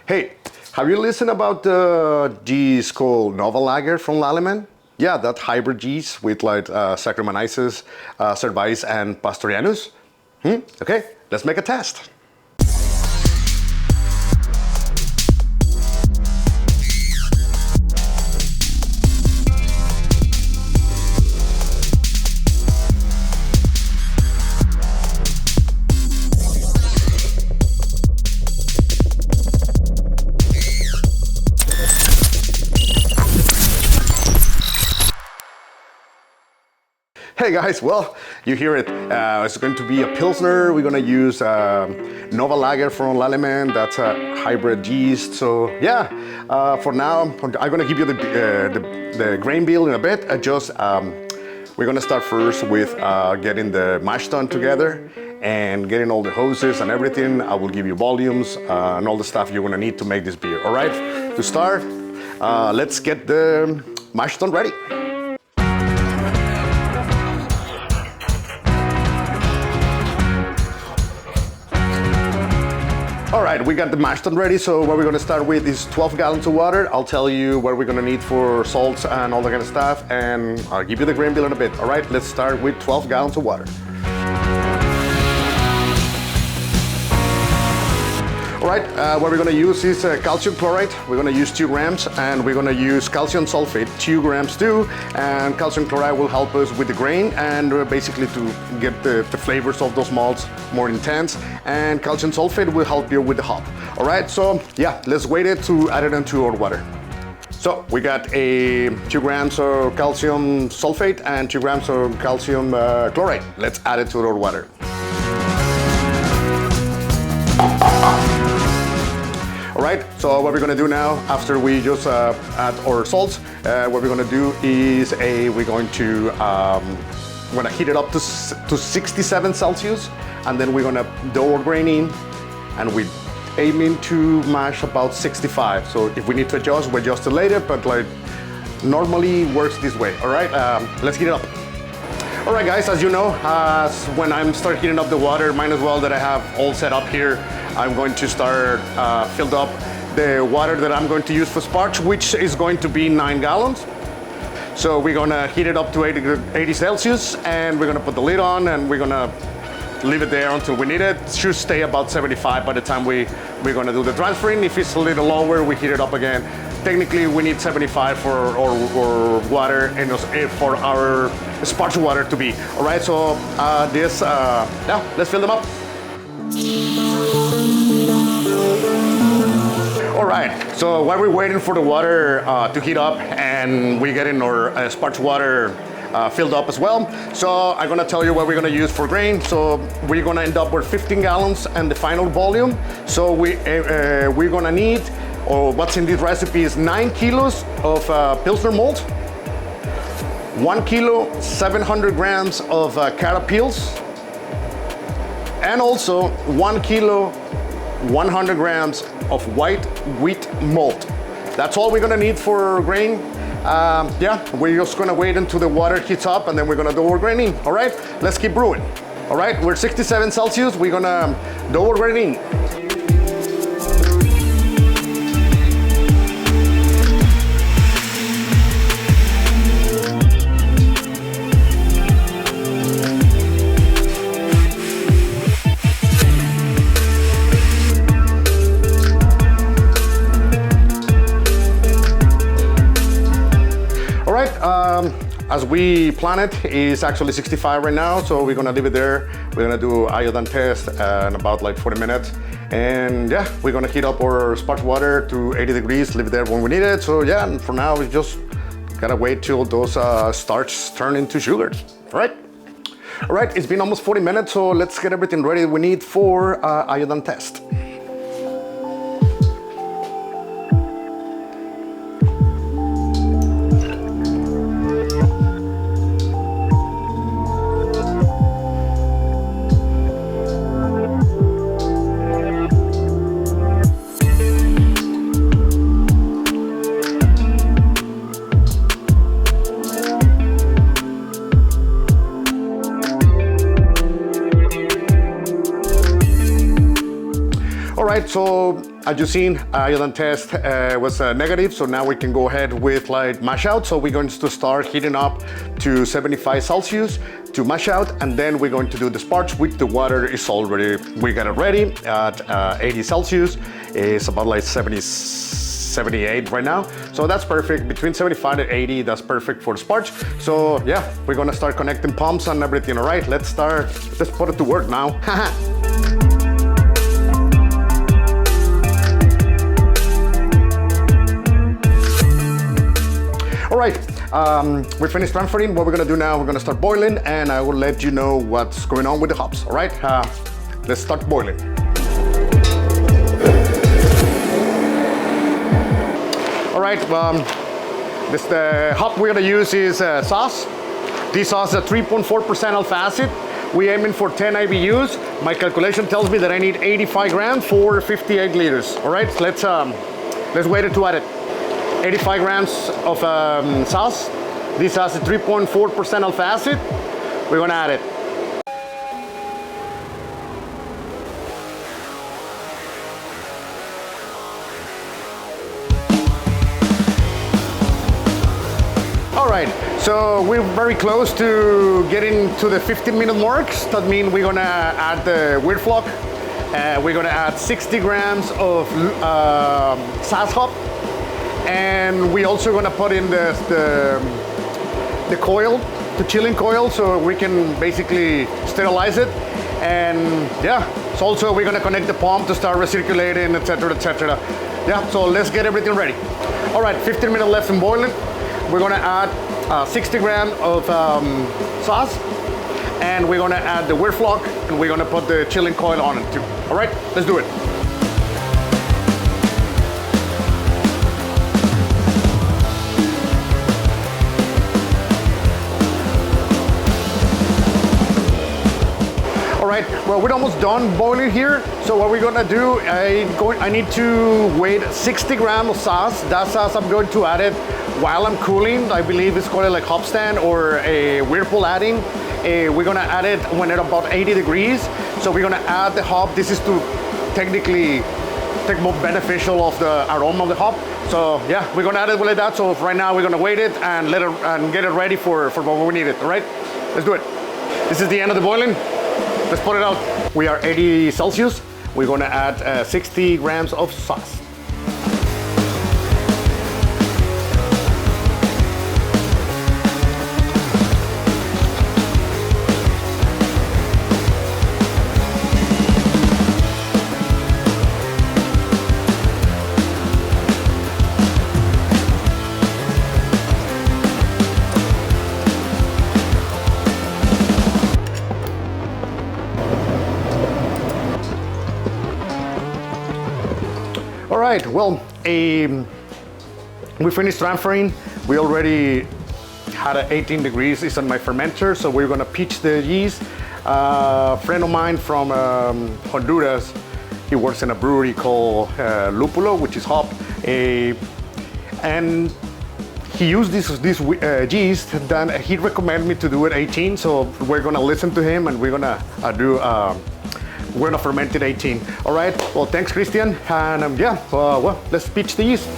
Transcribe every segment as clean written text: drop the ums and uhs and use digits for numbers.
Hey, have you listened about the yeast called Nova Lager from Lallemand? Yeah, that hybrid yeast with like Saccharomyces, cerveza, and Pastorianus. Okay, let's make a test. Hey guys, well, you hear it. It's going to be a Pilsner. We're gonna use Nova Lager from Lallemand. That's a hybrid yeast. So yeah, for now, I'm gonna give you the grain bill in a bit. We're gonna start first with getting the mash tun together and getting all the hoses and everything. I will give you volumes and all the stuff you're gonna need to make this beer. All right, to start, let's get the mash tun ready. All right, we got the mash tun ready, so what we're gonna start with is 12 gallons of water. I'll tell you what we're gonna need for salts and all that kind of stuff, and I'll give you the grain bill in a bit. All right, let's start with 12 gallons of water. All right, what we're gonna use is calcium chloride. We're gonna use 2 grams, and we're gonna use calcium sulfate, 2 grams too. And calcium chloride will help us with the grain and basically to get the flavors of those malts more intense. And calcium sulfate will help you with the hop. All right, so yeah, let's wait it to add it into our water. So we got 2 grams of calcium sulfate and 2 grams of calcium chloride. Let's add it to our water. All right, so what we're gonna do now, after we just add our salts, what we're gonna do is we're going to heat it up to 67 Celsius, and then we're gonna dough our grain in, and we're aiming to mash about 65. So if we need to adjust, we'll adjust it later, but like normally works this way. All right, let's heat it up. All right, guys, as you know, when I'm start heating up the water, might as well that I have all set up here. I'm going to start filled up the water that I'm going to use for sparge, which is going to be 9 gallons. So we're gonna heat it up to 80 Celsius, and we're gonna put the lid on, and we're gonna leave it there until we need it. It should stay about 75 by the time we're gonna do the transferring. If it's a little lower, we heat it up again. Technically, we need 75 for our water and for our sparge water to be. All right, so now let's fill them up. All right, so while we're waiting for the water to heat up and we're getting our sparge water filled up as well, so I'm gonna tell you what we're gonna use for grain. So we're gonna end up with 15 gallons and the final volume. So we're gonna need, or what's in this recipe is 9 kilos of Pilsner malt, 1 kilo, 700 grams of carapils, and also 1 kilo, 100 grams of white wheat malt. That's all we're gonna need for grain. Yeah, we're just gonna wait until the water heats up, and then we're gonna dough our grain in. All right, let's keep brewing. All right, we're 67 Celsius. We're gonna dough our grain in. As we plan it, it's actually 65 right now, so we're gonna leave it there. We're gonna do iodine test in about like 40 minutes. And yeah, we're gonna heat up our sparge water to 80 degrees, leave it there when we need it. So yeah, and for now, we just gotta wait till those starch turn into sugars, all right? All right, it's been almost 40 minutes, so let's get everything ready we need for iodine test. All right, so as you've seen, iodine test was negative, so now we can go ahead with like mash out. So we're going to start heating up to 75 Celsius to mash out, and then we're going to do the sparge, which the water is already, we got it ready at 80 Celsius. It's about like 78 right now. So that's perfect, between 75 and 80, that's perfect for the sparge. So yeah, we're gonna start connecting pumps and everything. All right, let's put it to work now. All right, we finished transferring. What we're gonna do now, we're gonna start boiling, and I will let you know what's going on with the hops. All right, let's start boiling. All right, the hop we're gonna use is sauce. This sauce is a 3.4% alpha acid. We're aiming for 10 IBUs. My calculation tells me that I need 85 grams for 58 liters. All right, let's wait to add it. 85 grams of sauce. This sauce is 3.4% alpha acid. We're gonna add it. All right, so we're very close to getting to the 15-minute marks. That means we're gonna add the wheat flock. We're gonna add 60 grams of sass hop. And we also gonna put in the coil, the chilling coil, so we can basically sterilize it. And yeah, so also we're gonna connect the pump to start recirculating, etc., etc. Yeah, so let's get everything ready. All right, 15 minutes left in boiling. We're gonna add 60 grams of sauce, and we're gonna add the wheat flock, and we're gonna put the chilling coil on it too. All right, let's do it. All right, well, we're almost done boiling here. So what we're gonna do, I need to weigh 60 grams of sauce. That sauce I'm going to add it while I'm cooling. I believe it's called like hop stand or a whirlpool adding. We're gonna add it when it's about 80 degrees. So we're gonna add the hop. This is to technically take more beneficial of the aroma of the hop. So yeah, we're gonna add it like that. So right now we're gonna wait it and get it ready for what we need it. All right, let's do it. This is the end of the boiling. Let's put it out. We are 80 Celsius. We're gonna add 60 grams of sauce. All right, well, we finished transferring. We already had 18 degrees. It's on my fermenter, so we're gonna pitch the yeast. A friend of mine from Honduras, he works in a brewery called Lupulo, which is hop. And he used this yeast, then he recommended me to do it 18, so we're gonna listen to him and we're gonna we're gonna ferment it 18. All right, well, thanks, Christian. And yeah, well, let's pitch the yeast.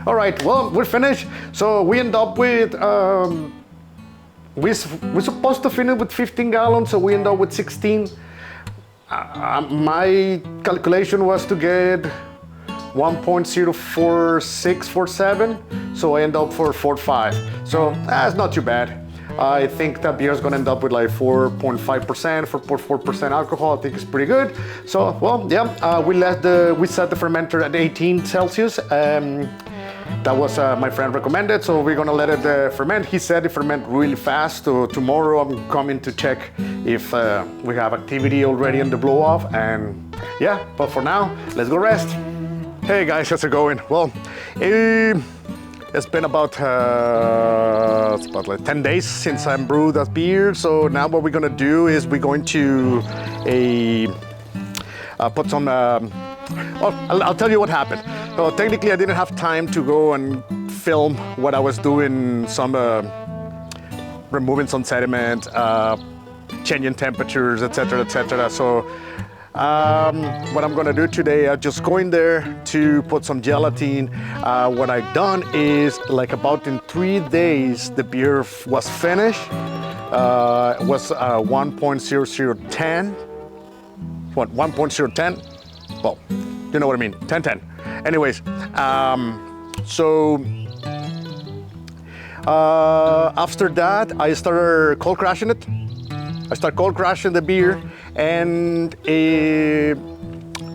All right, well, we're finished. So we end up with, we're supposed to finish with 15 gallons, so we end up with 16. My calculation was to get 1.04647, so I end up for 4.5. So that's not too bad. I think that beer is gonna end up with like 4.5%, 4.4% alcohol. I think it's pretty good. So, well, yeah, we set the fermenter at 18 Celsius. That was my friend recommended, so we're gonna let it ferment. He said it ferment really fast, so tomorrow I'm coming to check if we have activity already in the blow off, and yeah, but for now, let's go rest. Hey guys, how's it going? Well, it's been about it's about like 10 days since I brewed that beer. So now what we're gonna do is we're going to put some. I'll tell you what happened. So technically, I didn't have time to go and film what I was doing. Some removing some sediment, changing temperatures, etc., etc. So what I'm gonna do today, I'm just going there to put some gelatin. What I've done is, like, about in 3 days, the beer was finished. It was 1.0010. What, 1.010? Well, you know what I mean, 1010. Anyways, after that, I started cold crashing it. I start cold crashing the beer, and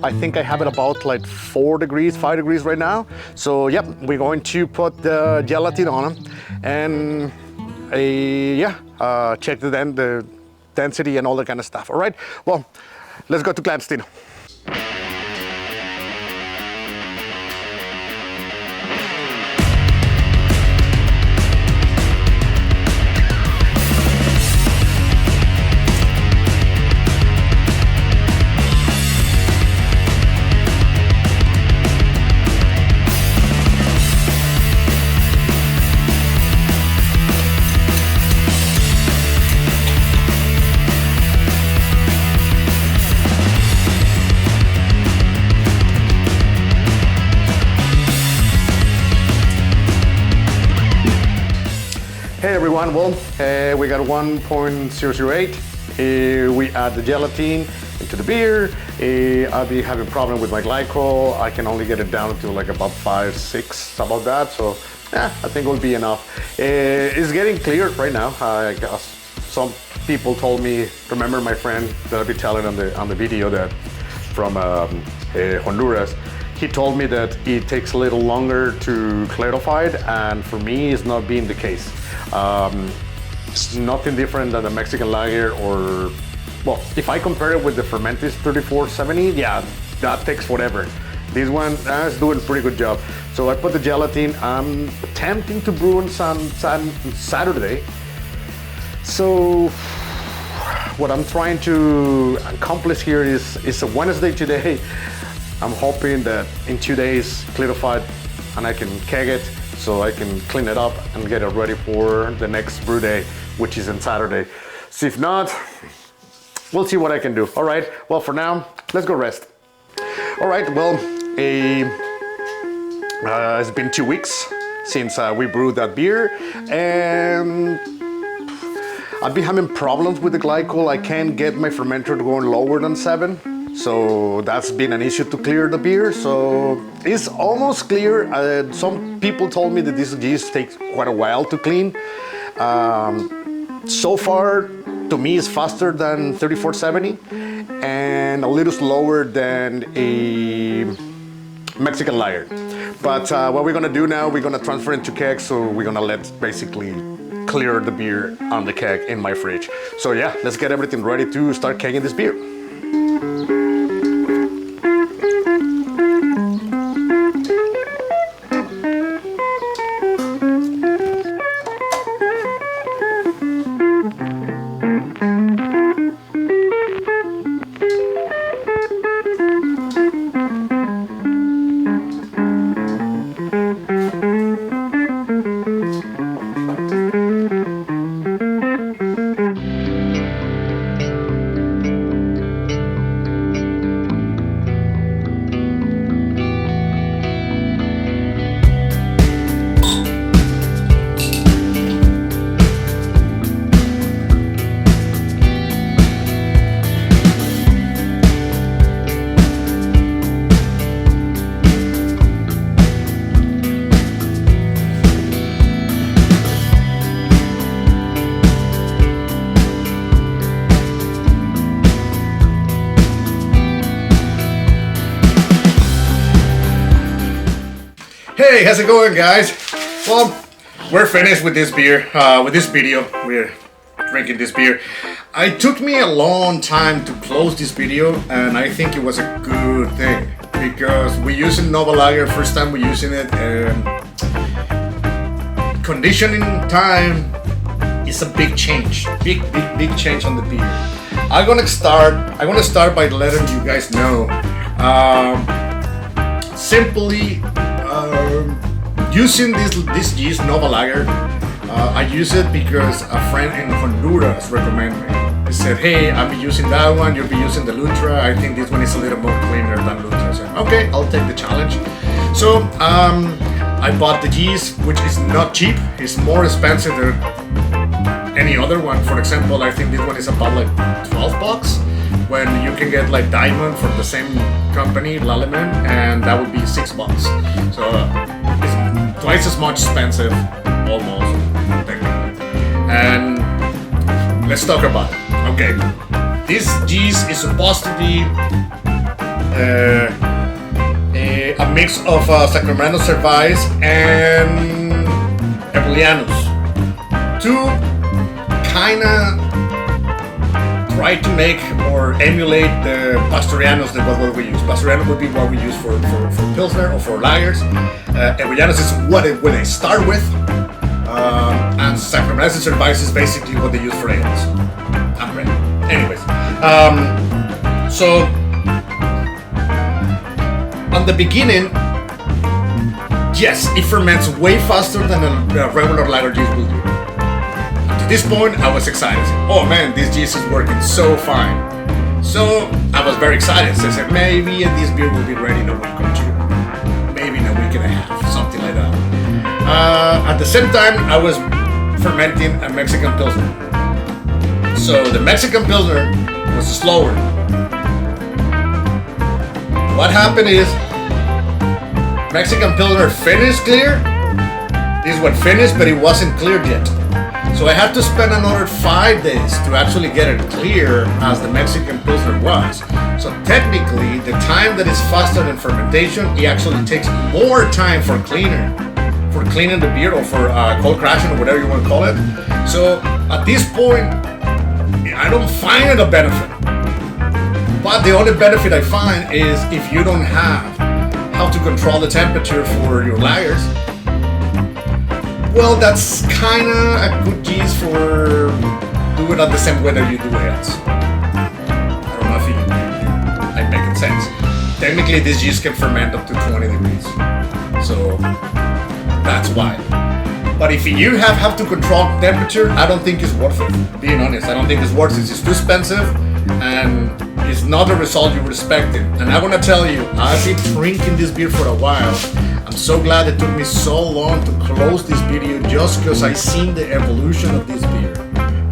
I think I have it about like 4 degrees, 5 degrees right now. So yep, we're going to put the gelatin on them, and check the density and all that kind of stuff. All right, well, let's go to clandestino. Hey everyone, well, we got 1.008. We add the gelatin into the beer. I'll be having a problem with my glycol. I can only get it down to like about 5, 6, about that. So yeah, I think it will be enough. It's getting clear right now. I guess some people told me, remember my friend that I'll be telling on the video that from Honduras. He told me that it takes a little longer to clarify it, and for me, it's not being the case. It's nothing different than the Mexican lager, or, well, if I compare it with the Fermentis 3470, yeah, that takes forever. This one is doing a pretty good job. So I put the gelatin. I'm attempting to brew on Saturday. So what I'm trying to accomplish here is a Wednesday today. I'm hoping that in 2 days, clarified, and I can keg it, so I can clean it up and get it ready for the next brew day, which is on Saturday. So if not, we'll see what I can do. All right, well, for now, let's go rest. All right, well, it's been 2 weeks since we brewed that beer, and I've been having problems with the glycol. I can't get my fermenter to go lower than 7. So that's been an issue to clear the beer. So it's almost clear. Some people told me that this yeast takes quite a while to clean. So far, to me, it's faster than 3470 and a little slower than a Mexican lager. But what we're gonna do now, we're gonna transfer it to keg. So we're gonna let basically clear the beer on the keg in my fridge. So yeah, let's get everything ready to start kegging this beer. Hey, how's it going, guys? Well, we're finished with this beer, with this video. We're drinking this beer. It took me a long time to close this video, and I think it was a good thing because we're using Nova Lager, first time we're using it, and conditioning time is a big change, big change on the beer. I'm gonna start by letting you guys know, simply using this yeast Nova Lager. I use it because a friend in Honduras recommended me. He said, hey, I'll be using that one, you'll be using the Lutra. I think this one is a little more cleaner than Lutra. I said, okay, I'll take the challenge. So I bought the yeast, which is not cheap. It's more expensive than any other one. For example, I think this one is about like $12, when you can get like Diamond from the same company, Lallemand, and that would be $6. So it's twice as much expensive, almost, technically. And let's talk about it. Okay, this yeast is supposed to be a mix of Sacramento cerveza and Ebulianus to kind of try to make or emulate the Pastorianos that what we use. Pastoriano would be what we use for Pilsner or for lagers. Ebulianus is what they start with. And Sacramento cerveza is basically what they use for ales. I'm ready. Anyways, so on the beginning, yes, it ferments way faster than a regular lager yeast will do. At this point, I was excited. Oh man, this yeast is working so fine. So I was very excited. So I said, maybe this beer will be ready in a week or two. Maybe in a week and a half, something like that. At the same time, I was fermenting a Mexican Pilsner. So the Mexican Pilsner was slower. What happened is, Mexican Pilsner finished clear. This one finished, but it wasn't cleared yet. So I had to spend another 5 days to actually get it clear as the Mexican Pilsner was. So technically, the time that is faster than fermentation, it actually takes more time for cleaning the beer or for cold crashing or whatever you want to call it. So at this point, I don't find it a benefit. But the only benefit I find is if you don't have how to control the temperature for your lagers, well, that's kind of a good yeast for doing it the same way that you do ales. I don't know if I'm making sense. Technically, this yeast can ferment up to 20 degrees. So that's why. But if you have to control temperature, I don't think it's worth it. Being honest, I don't think it's worth it. It's too expensive, and it's not the result you were expecting. And I'm gonna tell you, I've been drinking this beer for a while. I'm so glad it took me so long to close this video just because I seen the evolution of this beer,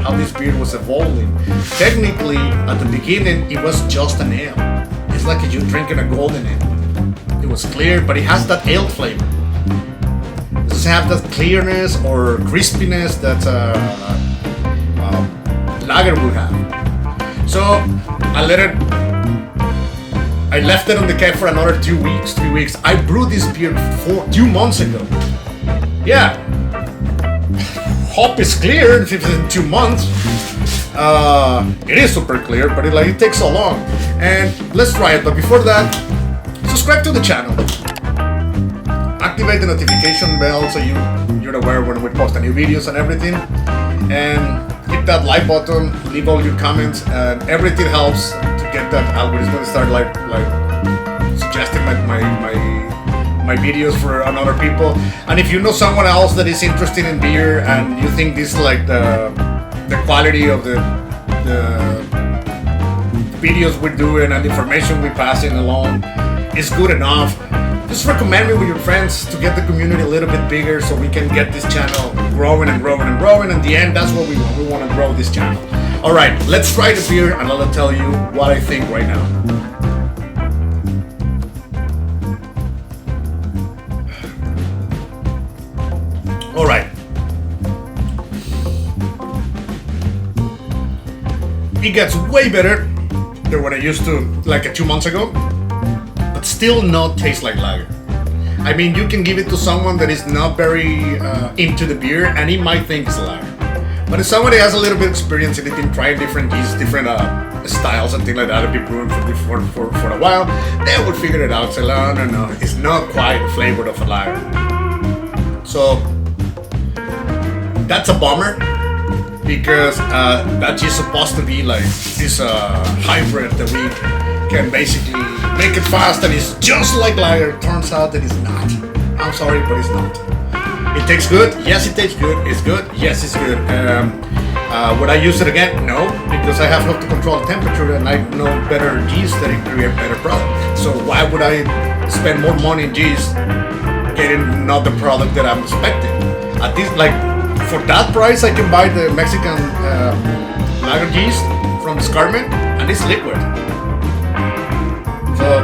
how this beer was evolving. Technically, at the beginning, it was just an ale. It's like you're drinking a golden ale. It was clear, but it has that ale flavor. It doesn't have that clearness or crispiness that lager would have. So I left it on the keg for another 3 weeks. I brewed this beer 2 months ago. Yeah. Hop is clear if it's in 2 months. It is super clear, but it takes so long. And let's try it. But before that, subscribe to the channel. Activate the notification bell so you're aware when we post new videos and everything. And hit that like button, leave all your comments, and everything helps to get that algorithm to start like suggesting my videos for other people. And if you know someone else that is interested in beer and you think this like the quality of the videos we're doing and the information we're passing along is good enough, just recommend me with your friends to get the community a little bit bigger so we can get this channel growing and growing and growing. In the end, that's what we want. We want to grow this channel. All right, let's try the beer and I'll tell you what I think right now. All right. It gets way better than what I used to like 2 months ago, but still not taste like lager. I mean, you can give it to someone that is not very into the beer and he might think it's a lager. But if somebody has a little bit of experience and they've been trying different yeasts, different styles and things like that, they've been brewing for a while, they would figure it out. Say, no, it's not quite flavored of a lager. So that's a bummer because that is supposed to be like this hybrid that we can basically make it fast and it's just like lager. Turns out that it's not. I'm sorry, but it's not. It tastes good. Yes, it tastes good. It's good. Yes, it's good. Would I use it again? No, because I have how to control the temperature and I know better yeast that it create better product. So why would I spend more money in yeast getting not the product that I'm expecting? At least, like, for that price, I can buy the Mexican lager yeast from Scarman, and it's liquid. So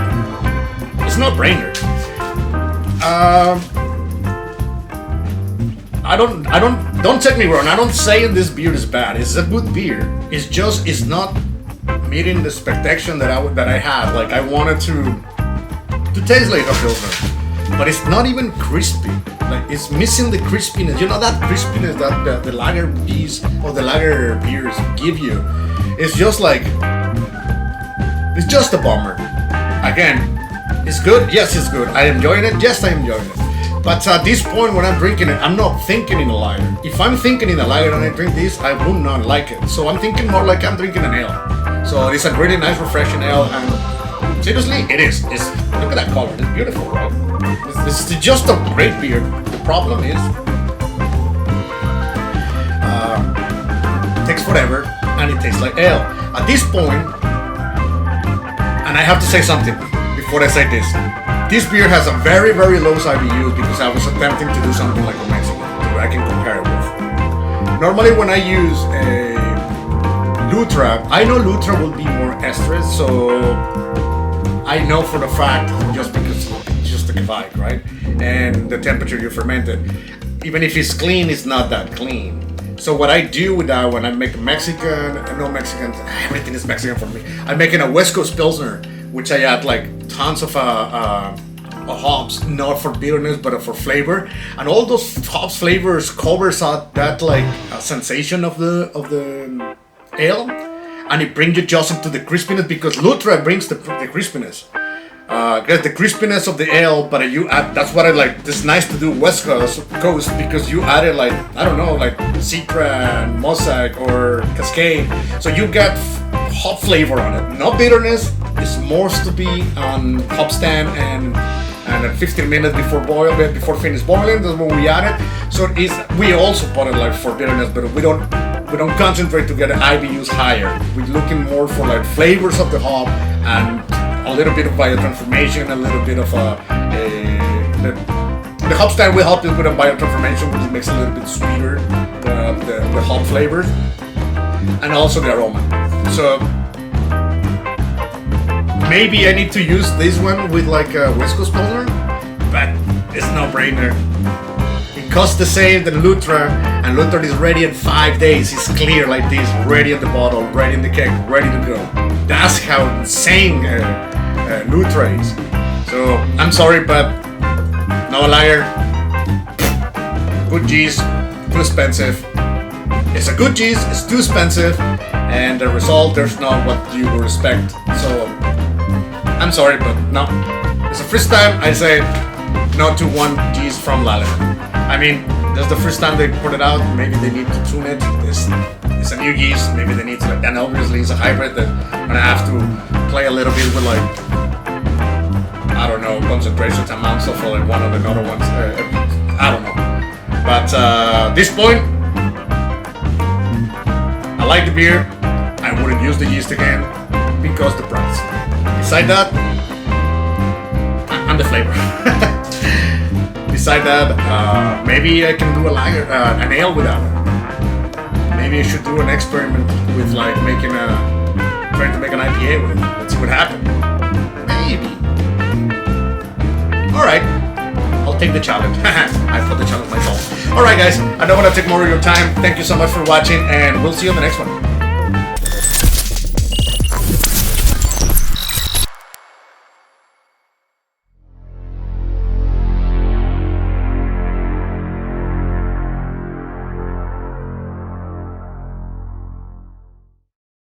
it's no brainer. Don't take me wrong. I don't say this beer is bad. It's a good beer. It's just it's not meeting the expectation that I had. Like I wanted to taste like a pilsner, but it's not even crispy. Like it's missing the crispiness. You know that crispiness that the lager yeast or the lager beers give you. It's just like it's just a bummer. Again, it's good. Yes, it's good. I enjoying it. Yes, I enjoying it. But at this point when I'm drinking it, I'm not thinking in a lager. If I'm thinking in a lager and I drink this, I would not like it. So I'm thinking more like I'm drinking an ale. So it's a really nice, refreshing ale, and seriously, it is. Look at that color. It's beautiful, right? It's just a great beer. The problem is, it takes forever, and it tastes like ale. At this point, and I have to say something before I say this. This beer has a very, very low IBU because I was attempting to do something like a Mexican that I can compare it with. Normally when I use a Lutra, I know Lutra will be more estrus, so I know for the fact, just because it's just a kveik, right? And the temperature you fermented, even if it's clean, it's not that clean. So what I do with that when I make Mexican, no Mexican, everything is Mexican for me. I'm making a West Coast Pilsner, which I add like tons of hops, not for bitterness but for flavor, and all those hops flavors covers out that like sensation of the ale, and it brings you just into the crispiness because Lutra brings the crispiness. Get the crispiness of the ale, but you add. That's what I like. It's nice to do West Coast because you added like I don't know, like Citra and Mosaic or Cascade, so you get hop flavor on it, no bitterness. It's more to be on hop stand and at 15 minutes before finish boiling. That's when we add it. So we also put it like for bitterness, but we don't concentrate to get the IBUs higher. We're looking more for like flavors of the hop and a little bit of biotransformation, a little bit of the hop stand will help you with a biotransformation, which makes it a little bit sweeter the hop flavors and also the aroma. So maybe I need to use this one with like a West Coast Pilsner, but it's no brainer. It costs the same than Lutra, and Lutra is ready in 5 days. It's clear like this, ready in the bottle, ready in the keg, ready to go. That's how insane Lutra is. So I'm sorry, but no liar. Good cheese, too expensive. It's a good cheese, it's too expensive, and the result there's not what you would expect. So I'm sorry, but no. It's the first time I say no to one yeast from Lallemand. I mean, that's the first time they put it out. Maybe they need to tune it. It's a new yeast. Maybe they need to, then obviously it's a hybrid that I'm gonna have to play a little bit with like, I don't know, concentrations, amounts of like one of the other ones. I don't know. But at this point, I like the beer. I wouldn't use the yeast again because the price. Beside that, and the flavor. Beside that, maybe I can do a lager, an ale with that. Maybe I should do an experiment with like trying to make an IPA with it. Let's see what happens. Maybe. All right, I'll take the challenge. I put the challenge myself. All right, guys, I don't want to take more of your time. Thank you so much for watching, and we'll see you on the next one.